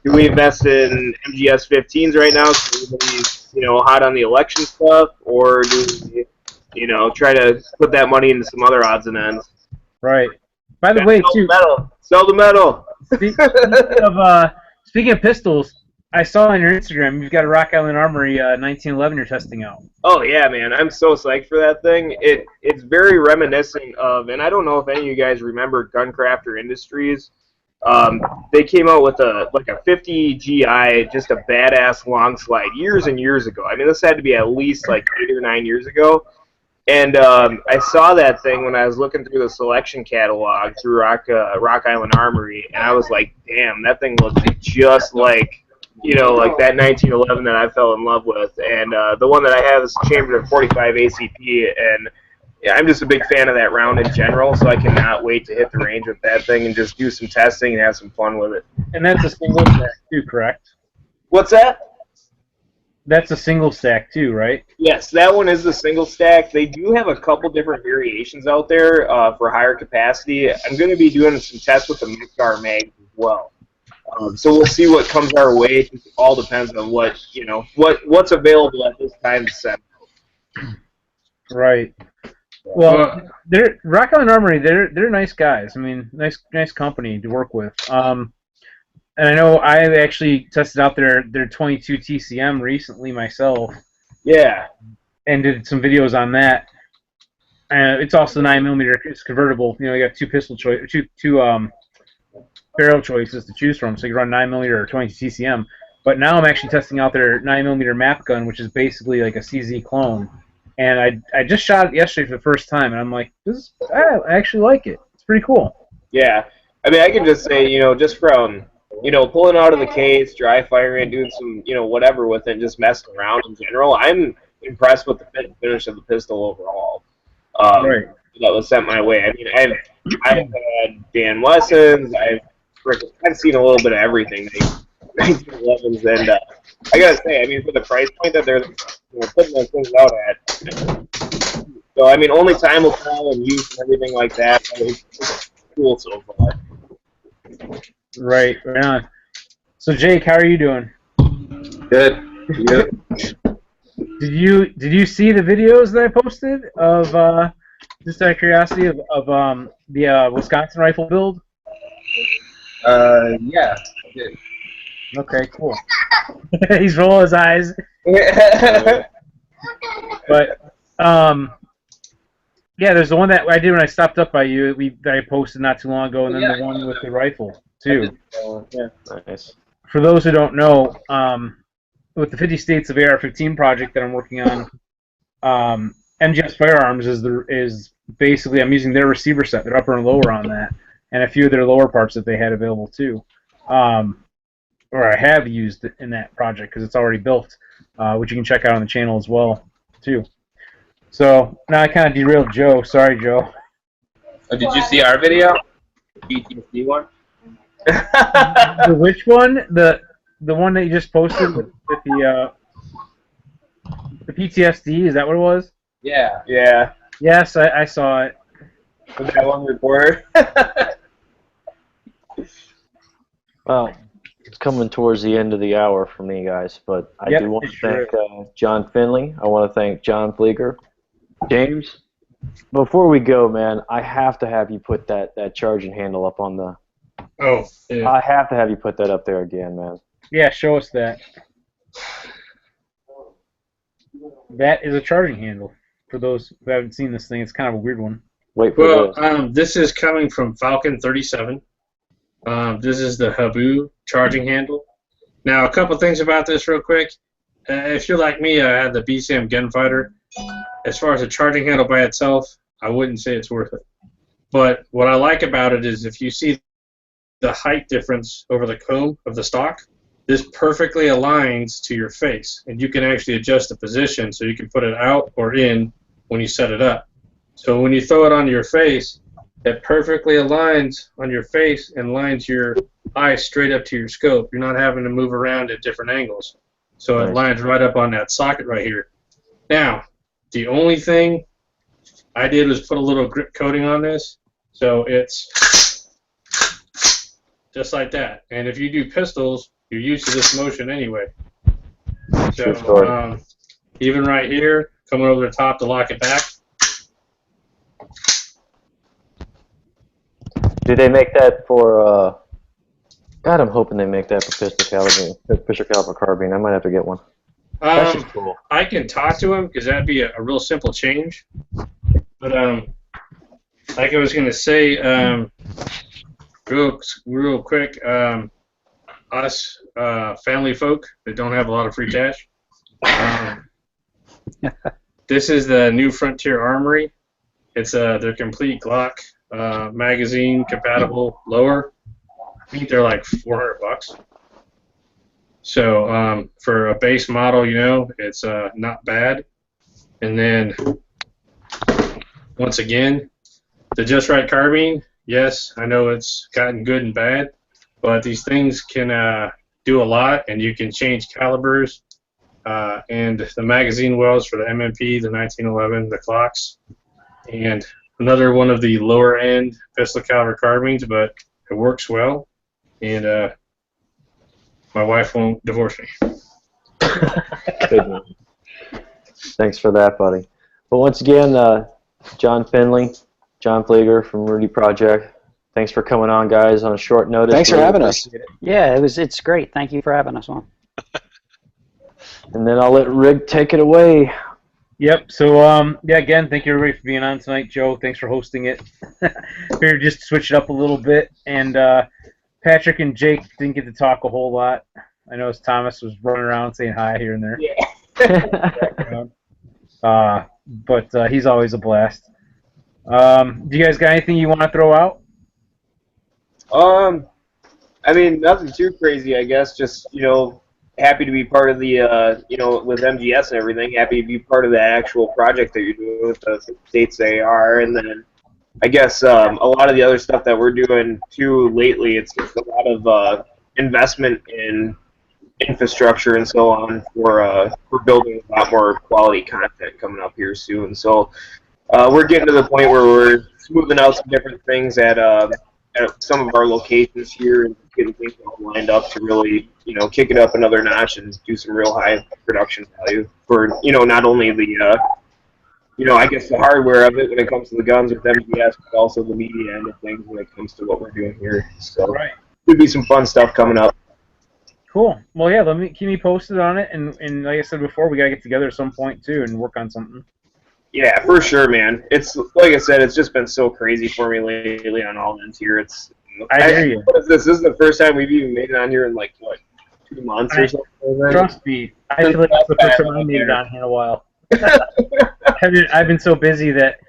do we invest in MGS 15s right now so everybody's, hot on the election stuff, or do we, try to put that money into some other odds and ends? Right. By the way, too, sell the metal. Speaking of pistols, I saw on your Instagram you've got a Rock Island Armory 1911 you're testing out. Oh yeah, man! I'm so psyched for that thing. It's very reminiscent of, and I don't know if any of you guys remember Guncrafter Industries. They came out with a 50 GI, just a badass long slide years and years ago. I mean, this had to be at least like 8 or 9 years ago. And I saw that thing when I was looking through the selection catalog through Rock Island Armory, and I was like, damn, that thing looks just like, like that 1911 that I fell in love with. And the one that I have is chambered at 45 ACP, and yeah, I'm just a big fan of that round in general, so I cannot wait to hit the range with that thing and just do some testing and have some fun with it. And that's a single stack too, correct? What's that? That's a single stack too, right? Yes, that one is the single stack. They do have a couple different variations out there for higher capacity. I'm going to be doing some tests with the Mixar mags as well. So we'll see what comes our way. It all depends on what's available at this time to send. Right. Well, Rock Island Armory. They're nice guys. I mean, nice company to work with. And I know I actually tested out their 22 TCM recently myself. Yeah. And did some videos on that. It's also 9mm. It's convertible. You got two pistol two barrel choices to choose from. So you can run 9mm or 22 TCM. But now I'm actually testing out their 9mm map gun, which is basically like a CZ clone. And I just shot it yesterday for the first time, and I'm like, I actually like it. It's pretty cool. Yeah. I mean, I can just say, just from pulling out of the case, dry firing, doing some, whatever with it, just messing around in general, I'm impressed with the fit and finish of the pistol overall. Right. That was sent my way. I mean, I've had Dan Lessons, I've seen a little bit of everything, 1911s, and I gotta say, I mean, for the price point that they're putting those things out at, so I mean, only time will tell and use and everything like that. But it's cool so far. Right on. So Jake, how are you doing? Good. Good. Did you see the videos that I posted of just out of curiosity of the Wisconsin rifle build? Yeah. I did. Okay, cool. He's rolling his eyes. But yeah, there's the one that I did when I stopped up by you that I posted not too long ago, and then the one with the rifle too. Yeah, nice. For those who don't know, with the 50 States of AR-15 project that I'm working on, MGS Firearms is basically, I'm using their receiver set, their upper and lower on that, and a few of their lower parts that they had available too, or I have used in that project because it's already built, which you can check out on the channel as well too. So now I kind of derailed Joe. Sorry, Joe. Oh, did you see our video? PTSD one? The which one? The one that you just posted with the PTSD? Is that what it was? Yeah. Yeah. Yes, I saw it. With that one reporter. Well, it's coming towards the end of the hour for me, guys, but I do want to thank John Finley. I want to thank John Flieger. James, before we go, man, I have to have you put that charging handle up on the... Oh, yeah. I have to have you put that up there again, man. Yeah, show us that. That is a charging handle. For those who haven't seen this thing, it's kind of a weird one. Wait for Well, this is coming from Falcon 37. This is the Habu charging handle. Now, a couple things about this real quick. If you're like me, I had the BCM Gunfighter. As far as a charging handle by itself, I wouldn't say it's worth it. But what I like about it is if you see the height difference over the comb of the stock, this perfectly aligns to your face. And you can actually adjust the position so you can put it out or in when you set it up. So when you throw it on your face, it perfectly aligns on your face and lines your eye straight up to your scope. You're not having to move around at different angles. So it lines right up on that socket right here. Now, the only thing I did was put a little grip coating on this. So it's just like that. And if you do pistols, you're used to this motion anyway. So even right here, coming over the top to lock it back. Do they make that for, God, I'm hoping they make that for pistol caliber carbine. I might have to get one. That's just cool. I can talk to him because that'd be a real simple change. But like I was going to say, real quick, us family folk that don't have a lot of free cash, this is the new Frontier Armory. It's their complete Glock magazine compatible lower. I think they're like $400. So for a base model, you know, it's not bad. And then once again, the Just Right carbine. Yes, I know it's gotten good and bad, but these things can do a lot, and you can change calibers. And the magazine wells for the MMP, the 1911, the clocks, and another one of the lower end pistol caliber carbines, but it works well. And my wife won't divorce me. Thanks for that, buddy. But once again, John Finley, John Flieger from Rudy Project. Thanks for coming on, guys, on a short notice. Thanks for having us. Yeah, it's great. Thank you for having us on. And then I'll let Rick take it away. Yep. So yeah, again, thank you everybody for being on tonight. Joe, thanks for hosting it. Figured just to switch it up a little bit, and Patrick and Jake didn't get to talk a whole lot. I noticed Thomas was running around saying hi here and there. Yeah. But he's always a blast. Do you guys got anything you want to throw out? I mean, nothing too crazy, I guess. Just, you know, happy to be part of the, you know, with MGS and everything. Happy to be part of the actual project that you're doing with the States AR, and then I guess a lot of the other stuff that we're doing too lately. It's just a lot of investment in infrastructure and so on for building a lot more quality content coming up here soon. So we're getting to the point where we're smoothing out some different things at some of our locations here and getting things all lined up to really, you know, kick it up another notch and do some real high production value for, you know, not only the, you know, I guess the hardware of it when it comes to the guns with MGS, but also the media end of things when it comes to what we're doing here. So could be some fun stuff coming up. Cool. Well, yeah, keep me posted on it, and like I said before, we gotta get together at some point too and work on something. Yeah, for sure, man. It's like I said, it's just been so crazy for me lately on all ends here. I hear you. This is the first time we've even made it on here in like what, 2 months or something. Trust me, I feel like it's the first time I made it on here in a while. I've been so busy that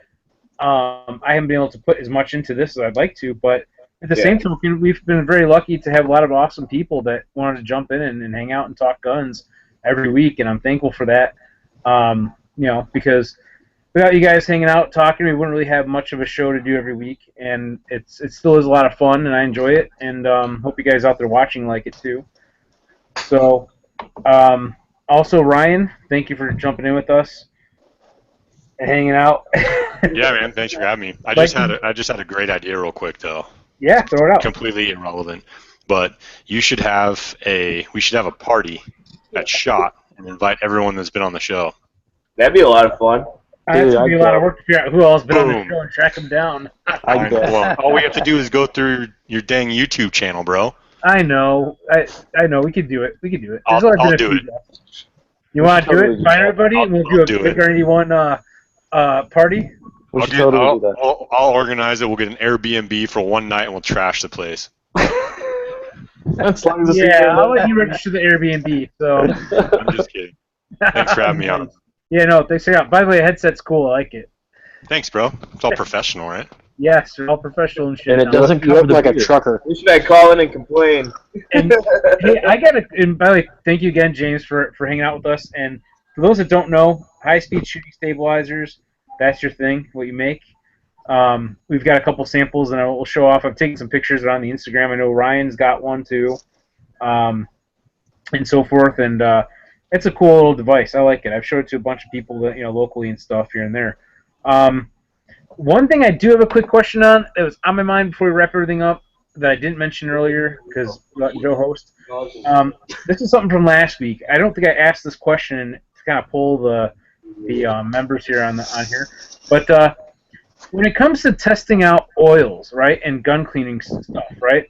I haven't been able to put as much into this as I'd like to, but at the same token, we've been very lucky to have a lot of awesome people that wanted to jump in and hang out and talk guns every week, and I'm thankful for that. Because without you guys hanging out talking, we wouldn't really have much of a show to do every week, and it still is a lot of fun, and I enjoy it, and hope you guys out there watching like it too. So, also Ryan, thank you for jumping in with us and hanging out. Yeah, man. Thanks for having me. I just had a great idea, real quick, though. Yeah, throw it out. Completely irrelevant, but we should have a party at SHOT and invite everyone that's been on the show. That'd be a lot of fun. That's gonna be a lot of work to figure out who else has been on the show and track them down. Well, all we have to do is go through your dang YouTube channel, bro. I know. I know. We could do it. I'll do it. You want to do it? Find everybody, and we'll do a BigGunner81 party. I'll organize it. We'll get an Airbnb for one night, and we'll trash the place. As long as I'll let you register the Airbnb. So. I'm just kidding. Thanks for having me on. Yeah, no, thanks for having me. By the way, the headset's cool. I like it. Thanks, bro. It's all professional, right? Yes, they're all professional and shit. And it doesn't You look like a trucker. We should call in and complain. And, hey, and by the way, thank you again, James, for hanging out with us. And for those that don't know, high-speed shooting stabilizers, that's your thing, what you make. We've got a couple samples, and I will show off. I've taken some pictures on the Instagram. I know Ryan's got one, too, and so forth. And it's a cool little device. I like it. I've showed it to a bunch of people that, locally and stuff here and there. One thing I do have a quick question on that was on my mind before we wrap everything up that I didn't mention earlier because Joe host. This is something from last week. I don't think I asked this question to kind of pull the members here on here, but when it comes to testing out oils, right, and gun cleaning stuff, right,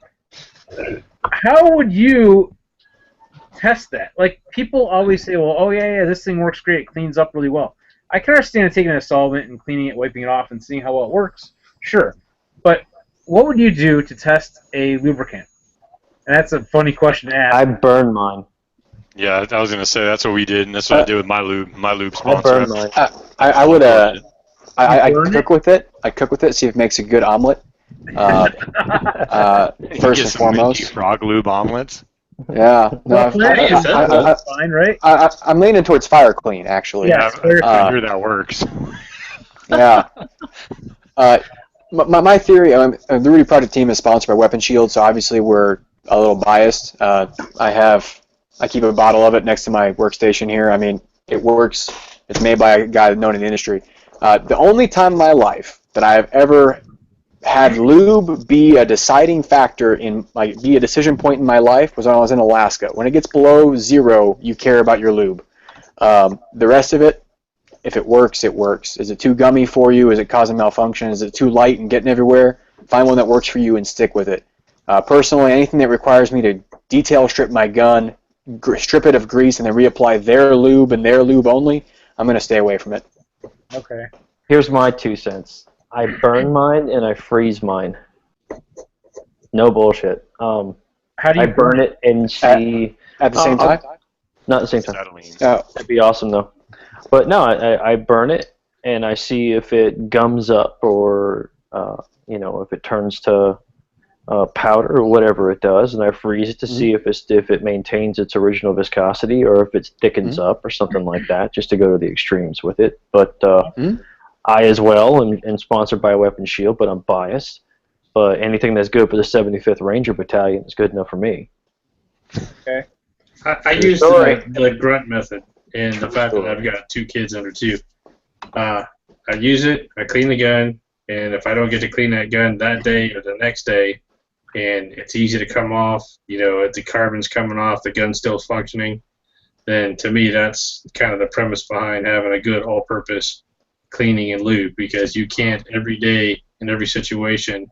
how would you test that? Like, people always say, well, oh yeah, this thing works great, it cleans up really well. I can understand taking a solvent and cleaning it, wiping it off, and seeing how well it works. Sure. But what would you do to test a lubricant? And that's a funny question to ask. I burn mine. Yeah, I was gonna say that's what we did, and that's what I did with my lube sponsor. I burn mine. I would I cook with it. I cook with it, see if it makes a good omelet. First and foremost. Frog lube omelets. Yeah, no, that's fine, right? I'm leaning towards fire clean, actually. Yeah, I hear that works. Yeah. My theory, the Rudy Project team is sponsored by Weapon Shield, so obviously we're a little biased. I keep a bottle of it next to my workstation here. I mean, it works. It's made by a guy known in the industry. The only time in my life that I have ever had lube be a deciding factor be a decision point in my life was when I was in Alaska. When it gets below 0, you care about your lube. The rest of it, if it works, it works. Is it too gummy for you? Is it causing malfunction? Is it too light and getting everywhere? Find one that works for you and stick with it. Personally, anything that requires me to detail strip my gun, strip it of grease, and then reapply their lube and their lube only, I'm going to stay away from it. Okay. Here's my 2 cents. I burn mine and I freeze mine. No bullshit. How do you I burn it and see... At the same time? Not at the same time. Oh. That'd be awesome, though. But no, I burn it and I see if it gums up or, if it turns to powder or whatever it does, and I freeze it to see if it maintains its original viscosity or if it thickens up or something like that, just to go to the extremes with it. But I as well am sponsored by Weapon Shield, but I'm biased. But anything that's good for the 75th Ranger Battalion is good enough for me. Okay. I use the grunt method, and the fact that I've got 2 kids under 2. I use it, I clean the gun, and if I don't get to clean that gun that day or the next day, and it's easy to come off, if the carbon's coming off, the gun's still functioning, then to me that's kind of the premise behind having a good all-purpose cleaning and lube, because you can't every day in every situation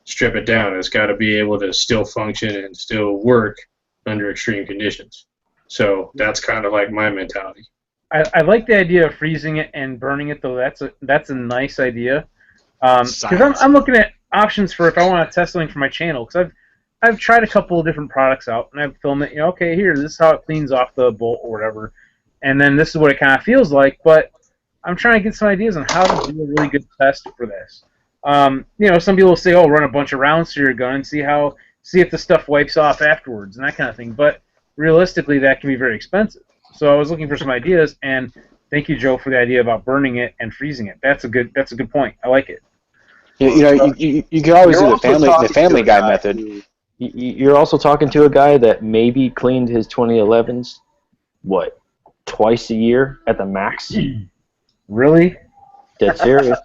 strip it down. It's got to be able to still function and still work under extreme conditions. So that's kind of like my mentality. I like the idea of freezing it and burning it, though. That's a nice idea. Because I'm looking at options for if I want to test something for my channel. Because I've tried a couple of different products out, and I've filmed it. Okay, here, this is how it cleans off the bolt or whatever, and then this is what it kind of feels like. But I'm trying to get some ideas on how to do a really good test for this. some people will say, "Oh, run a bunch of rounds through your gun and see if the stuff wipes off afterwards," and that kind of thing. But realistically, that can be very expensive. So I was looking for some ideas, and thank you, Joe, for the idea about burning it and freezing it. That's a good point. I like it. You can always do the Family Guy method. You're also talking to a guy that maybe cleaned his 2011s, what, twice a year at the max? Really? Dead serious.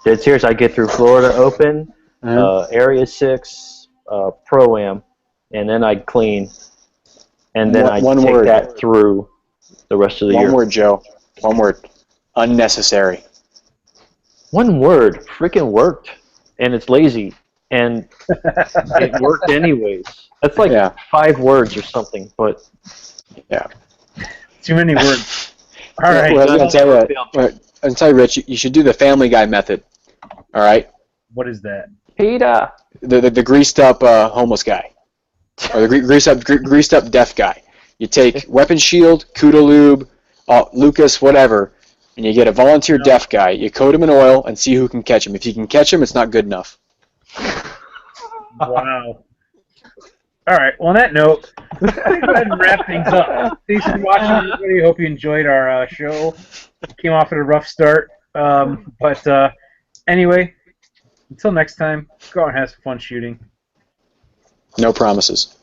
Dead serious. I get through Florida Open, Area 6, Pro-Am, and then I clean, and then I take that through the rest of the year. One word, Joe. One word. Unnecessary. One word. Freaking worked. And it's lazy. And it worked anyways. That's like 5 words or something, but... Yeah. Too many words. All right. Well, I was going to tell you, Rich, you should do the Family Guy method. All right? What is that? Peter. The greased up homeless guy. Or the greased up deaf guy. You take Weapon Shield, Kuda Lube, Lucas, whatever, and you get a volunteer deaf guy. You coat him in oil and see who can catch him. If you can catch him, it's not good enough. Wow. All right. Well, on that note, let's go ahead and wrap things up. Thanks for watching, everybody. Hope you enjoyed our show. Came off at a rough start, but anyway, until next time, go out and have some fun shooting. No promises.